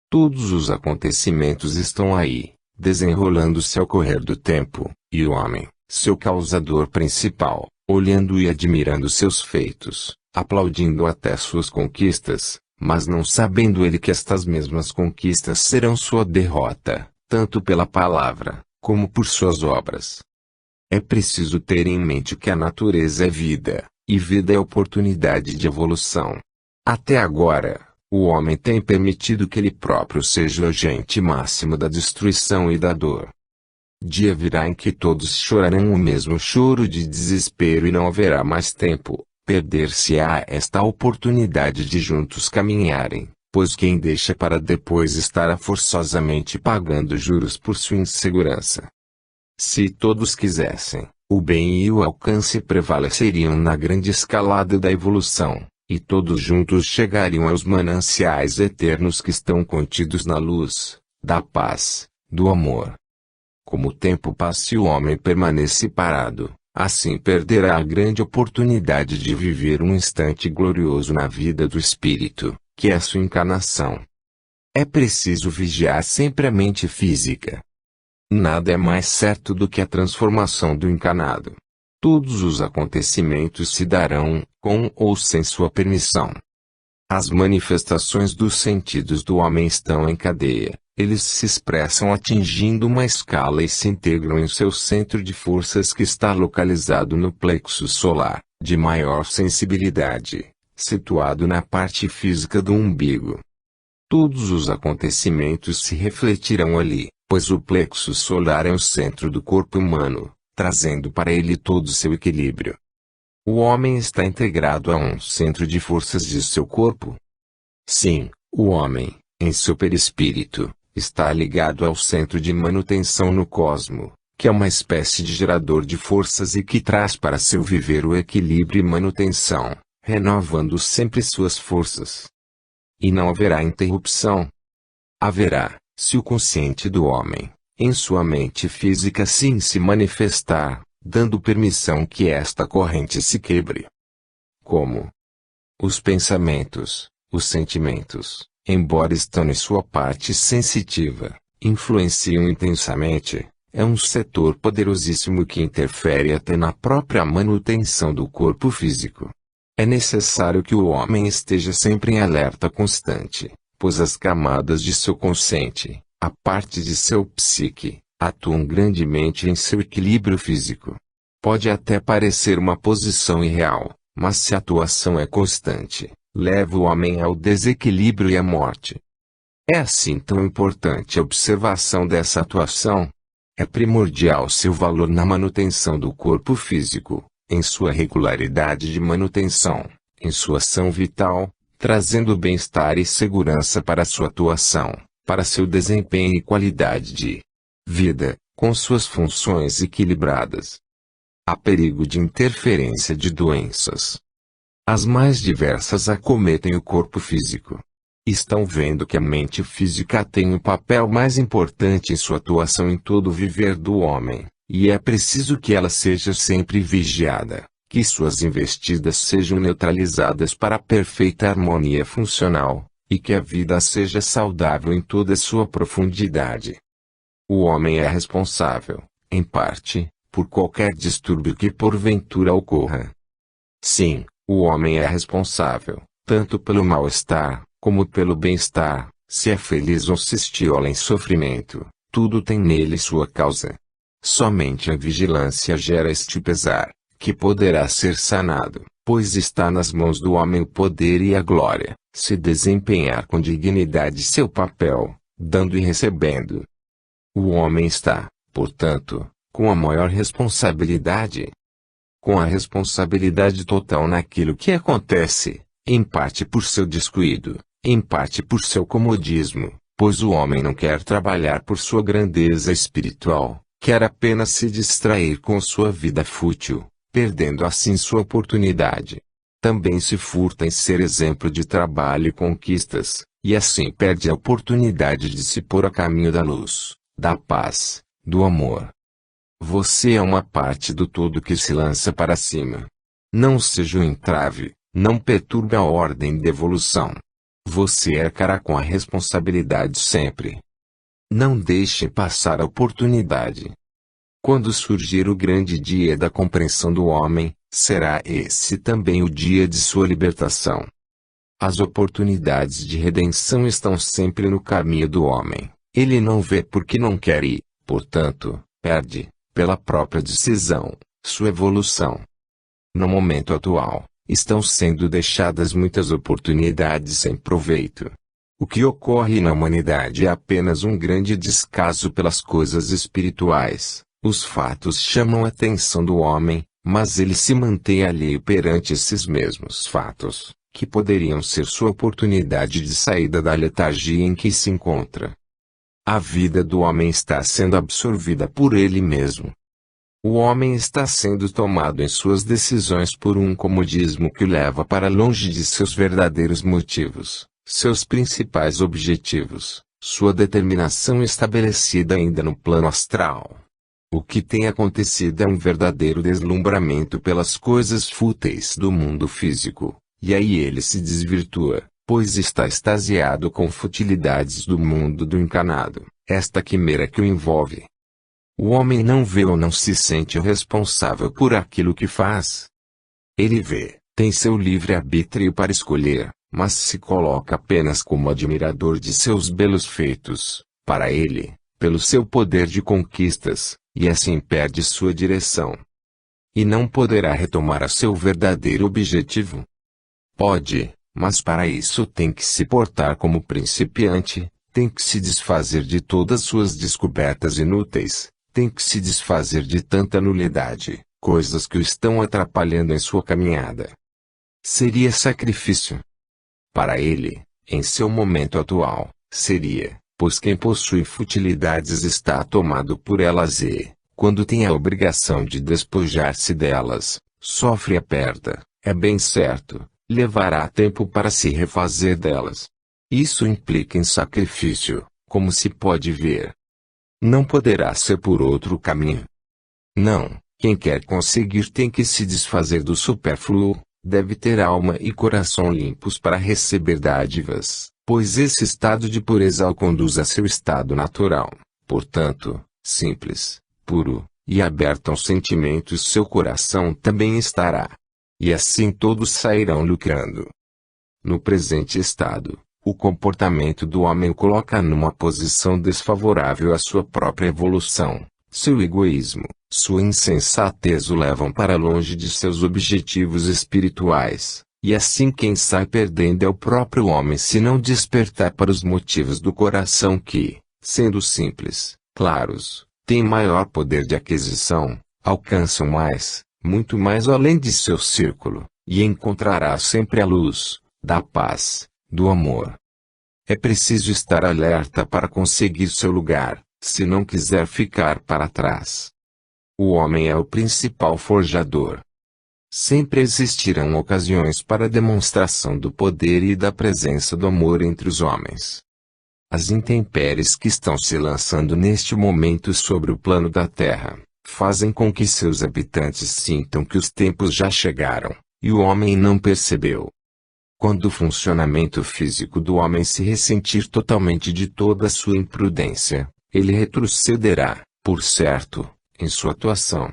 Todos os acontecimentos estão aí, desenrolando-se ao correr do tempo, e o homem, seu causador principal, olhando e admirando seus feitos, aplaudindo até suas conquistas, mas não sabendo ele que estas mesmas conquistas serão sua derrota, tanto pela palavra, como por suas obras. É preciso ter em mente que a natureza é vida, e vida é oportunidade de evolução. Até agora, o homem tem permitido que ele próprio seja o agente máximo da destruição e da dor. Dia virá em que todos chorarão o mesmo choro de desespero e não haverá mais tempo, perder-se-á esta oportunidade de juntos caminharem, pois quem deixa para depois estará forçosamente pagando juros por sua insegurança. Se todos quisessem, o bem e o alcance prevaleceriam na grande escalada da evolução, e todos juntos chegariam aos mananciais eternos que estão contidos na luz, da paz, do amor. Como o tempo passa e o homem permanece parado, assim perderá a grande oportunidade de viver um instante glorioso na vida do espírito, que é a sua encarnação. É preciso vigiar sempre a mente física. Nada é mais certo do que a transformação do encarnado. Todos os acontecimentos se darão, com ou sem sua permissão. As manifestações dos sentidos do homem estão em cadeia, eles se expressam atingindo uma escala e se integram em seu centro de forças que está localizado no plexo solar, de maior sensibilidade, situado na parte física do umbigo. Todos os acontecimentos se refletirão ali, pois o plexo solar é o centro do corpo humano, trazendo para ele todo o seu equilíbrio. O homem está integrado a um centro de forças de seu corpo? Sim, o homem, em seu perispírito, está ligado ao centro de manutenção no cosmo, que é uma espécie de gerador de forças e que traz para seu viver o equilíbrio e manutenção, renovando sempre suas forças. E não haverá interrupção. Haverá, se o consciente do homem, em sua mente física sim se manifestar, dando permissão que esta corrente se quebre. Como? Os pensamentos, os sentimentos, embora estão em sua parte sensitiva, influenciam intensamente, é um setor poderosíssimo que interfere até na própria manutenção do corpo físico. É necessário que o homem esteja sempre em alerta constante, pois as camadas de seu consciente, a parte de seu psique, atuam grandemente em seu equilíbrio físico. Pode até parecer uma posição irreal, mas se a atuação é constante, leva o homem ao desequilíbrio e à morte. É assim tão importante a observação dessa atuação? É primordial seu valor na manutenção do corpo físico, em sua regularidade de manutenção, em sua ação vital, trazendo bem-estar e segurança para sua atuação, para seu desempenho e qualidade de vida, com suas funções equilibradas. Há perigo de interferência de doenças. As mais diversas acometem o corpo físico. Estão vendo que a mente física tem o papel mais importante em sua atuação em todo o viver do homem, e é preciso que ela seja sempre vigiada, que suas investidas sejam neutralizadas para a perfeita harmonia funcional, e que a vida seja saudável em toda sua profundidade. O homem é responsável, em parte, por qualquer distúrbio que porventura ocorra. Sim, o homem é responsável, tanto pelo mal-estar, como pelo bem-estar. Se é feliz ou se estiola em sofrimento, tudo tem nele sua causa. Somente a vigilância gera este pesar, que poderá ser sanado, pois está nas mãos do homem o poder e a glória, se desempenhar com dignidade seu papel, dando e recebendo. O homem está, portanto, com a maior responsabilidade. Com a responsabilidade total naquilo que acontece, em parte por seu descuido, em parte por seu comodismo, pois o homem não quer trabalhar por sua grandeza espiritual, quer apenas se distrair com sua vida fútil, perdendo assim sua oportunidade. Também se furta em ser exemplo de trabalho e conquistas, e assim perde a oportunidade de se pôr a caminho da luz, da paz, do amor. Você é uma parte do todo que se lança para cima. Não seja um entrave, não perturbe a ordem de evolução. Você arcará com a responsabilidade sempre. Não deixe passar a oportunidade. Quando surgir o grande dia da compreensão do homem, será esse também o dia de sua libertação. As oportunidades de redenção estão sempre no caminho do homem. Ele não vê porque não quer e, portanto, perde, pela própria decisão, sua evolução. No momento atual, estão sendo deixadas muitas oportunidades sem proveito. O que ocorre na humanidade é apenas um grande descaso pelas coisas espirituais. Os fatos chamam a atenção do homem, mas ele se mantém alheio perante esses mesmos fatos, que poderiam ser sua oportunidade de saída da letargia em que se encontra. A vida do homem está sendo absorvida por ele mesmo. O homem está sendo tomado em suas decisões por um comodismo que o leva para longe de seus verdadeiros motivos, seus principais objetivos, sua determinação estabelecida ainda no plano astral. O que tem acontecido é um verdadeiro deslumbramento pelas coisas fúteis do mundo físico, e aí ele se desvirtua, pois está extasiado com futilidades do mundo do encarnado, esta quimera que o envolve. O homem não vê ou não se sente responsável por aquilo que faz. Ele vê, tem seu livre-arbítrio para escolher, mas se coloca apenas como admirador de seus belos feitos, para ele, pelo seu poder de conquistas, e assim perde sua direção. E não poderá retomar a seu verdadeiro objetivo. Pode, mas para isso tem que se portar como principiante, tem que se desfazer de todas suas descobertas inúteis, tem que se desfazer de tanta nulidade, coisas que o estão atrapalhando em sua caminhada. Seria sacrifício. Para ele, em seu momento atual, seria, pois quem possui futilidades está tomado por elas e, quando tem a obrigação de despojar-se delas, sofre a perda, é bem certo, levará tempo para se refazer delas. Isso implica em sacrifício, como se pode ver. Não poderá ser por outro caminho. Não, quem quer conseguir tem que se desfazer do supérfluo, deve ter alma e coração limpos para receber dádivas, pois esse estado de pureza o conduz a seu estado natural, portanto, simples, puro, e aberto aos sentimentos seu coração também estará. E assim todos sairão lucrando. No presente estado, o comportamento do homem o coloca numa posição desfavorável à sua própria evolução. Seu egoísmo, sua insensatez o levam para longe de seus objetivos espirituais, e assim quem sai perdendo é o próprio homem se não despertar para os motivos do coração que, sendo simples, claros, têm maior poder de aquisição, alcançam mais, muito mais além de seu círculo, e encontrará sempre a luz, da paz, do amor. É preciso estar alerta para conseguir seu lugar, se não quiser ficar para trás. O homem é o principal forjador. Sempre existirão ocasiões para demonstração do poder e da presença do amor entre os homens. As intempéries que estão se lançando neste momento sobre o plano da Terra, fazem com que seus habitantes sintam que os tempos já chegaram, e o homem não percebeu. Quando o funcionamento físico do homem se ressentir totalmente de toda a sua imprudência, ele retrocederá, por certo, em sua atuação.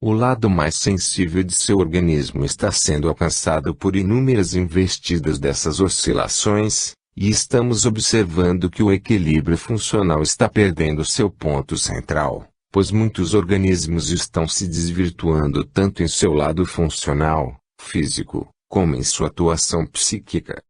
O lado mais sensível de seu organismo está sendo alcançado por inúmeras investidas dessas oscilações, e estamos observando que o equilíbrio funcional está perdendo seu ponto central, pois muitos organismos estão se desvirtuando tanto em seu lado funcional, físico, como em sua atuação psíquica.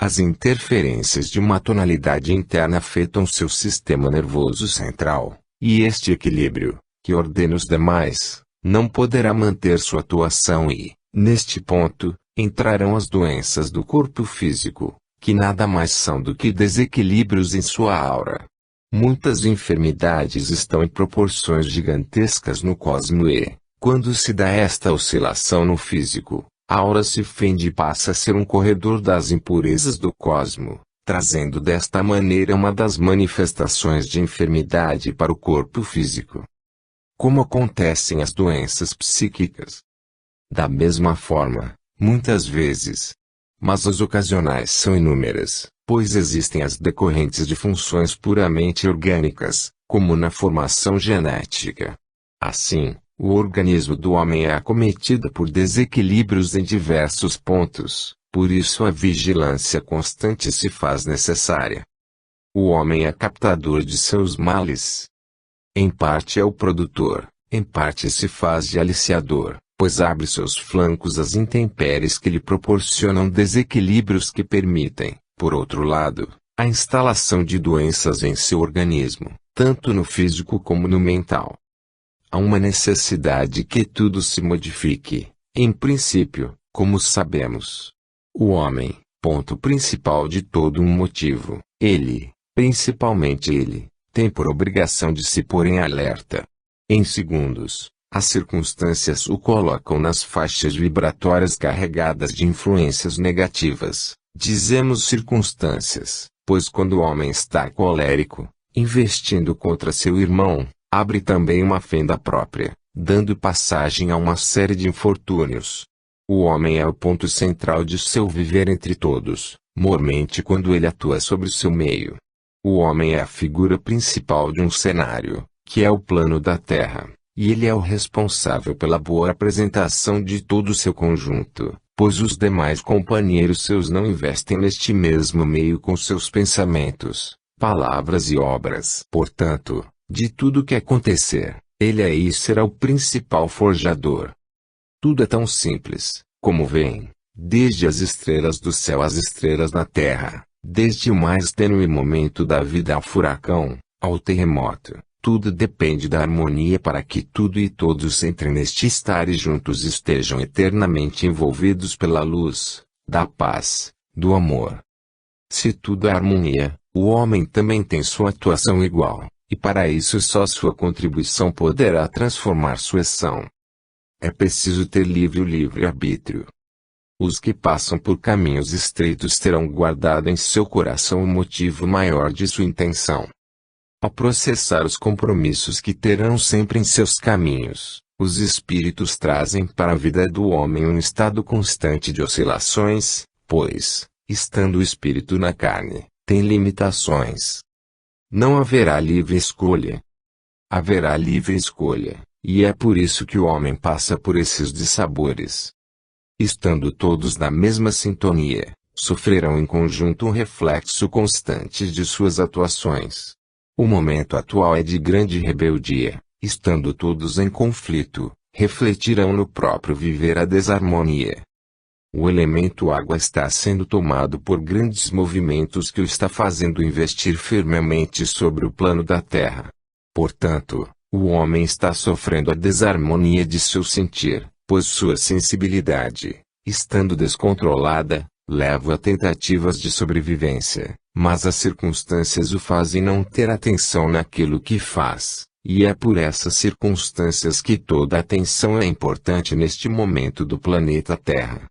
As interferências de uma tonalidade interna afetam seu sistema nervoso central, e este equilíbrio, que ordena os demais, não poderá manter sua atuação e, neste ponto, entrarão as doenças do corpo físico, que nada mais são do que desequilíbrios em sua aura. Muitas enfermidades estão em proporções gigantescas no cosmo e, quando se dá esta oscilação no físico, a aura se fende e passa a ser um corredor das impurezas do cosmo, trazendo desta maneira uma das manifestações de enfermidade para o corpo físico. Como acontecem as doenças psíquicas? Da mesma forma, muitas vezes. Mas as ocasionais são inúmeras, pois existem as decorrentes de funções puramente orgânicas, como na formação genética. Assim, o organismo do homem é acometido por desequilíbrios em diversos pontos, por isso a vigilância constante se faz necessária. O homem é captador de seus males. Em parte é o produtor, em parte se faz de aliciador, pois abre seus flancos às intempéries que lhe proporcionam desequilíbrios que permitem, por outro lado, a instalação de doenças em seu organismo, tanto no físico como no mental. Há uma necessidade que tudo se modifique, em princípio, como sabemos. O homem, ponto principal de todo um motivo, ele, principalmente ele, tem por obrigação de se pôr em alerta. Em segundos, as circunstâncias o colocam nas faixas vibratórias carregadas de influências negativas. Dizemos circunstâncias, pois quando o homem está colérico, investindo contra seu irmão, abre também uma fenda própria, dando passagem a uma série de infortúnios. O homem é o ponto central de seu viver entre todos, mormente quando ele atua sobre seu meio. O homem é a figura principal de um cenário, que é o plano da Terra, e ele é o responsável pela boa apresentação de todo o seu conjunto, pois os demais companheiros seus não investem neste mesmo meio com seus pensamentos, palavras e obras. Portanto, de tudo que acontecer, ele aí será o principal forjador. Tudo é tão simples, como veem, desde as estrelas do céu às estrelas na terra, desde o mais tênue momento da vida ao furacão, ao terremoto, tudo depende da harmonia para que tudo e todos entrem neste estar e juntos estejam eternamente envolvidos pela luz, da paz, do amor. Se tudo é harmonia, o homem também tem sua atuação igual, e para isso só sua contribuição poderá transformar sua ação. É preciso ter livre-arbítrio. Os que passam por caminhos estreitos terão guardado em seu coração o motivo maior de sua intenção. Ao processar os compromissos que terão sempre em seus caminhos, os espíritos trazem para a vida do homem um estado constante de oscilações, pois, estando o espírito na carne, tem limitações. Não haverá livre escolha. Haverá livre escolha, e é por isso que o homem passa por esses dissabores. Estando todos na mesma sintonia, sofrerão em conjunto um reflexo constante de suas atuações. O momento atual é de grande rebeldia, estando todos em conflito, refletirão no próprio viver a desarmonia. O elemento água está sendo tomado por grandes movimentos que o está fazendo investir firmemente sobre o plano da Terra. Portanto, o homem está sofrendo a desarmonia de seu sentir, pois sua sensibilidade, estando descontrolada, leva a tentativas de sobrevivência, mas as circunstâncias o fazem não ter atenção naquilo que faz, e é por essas circunstâncias que toda atenção é importante neste momento do planeta Terra.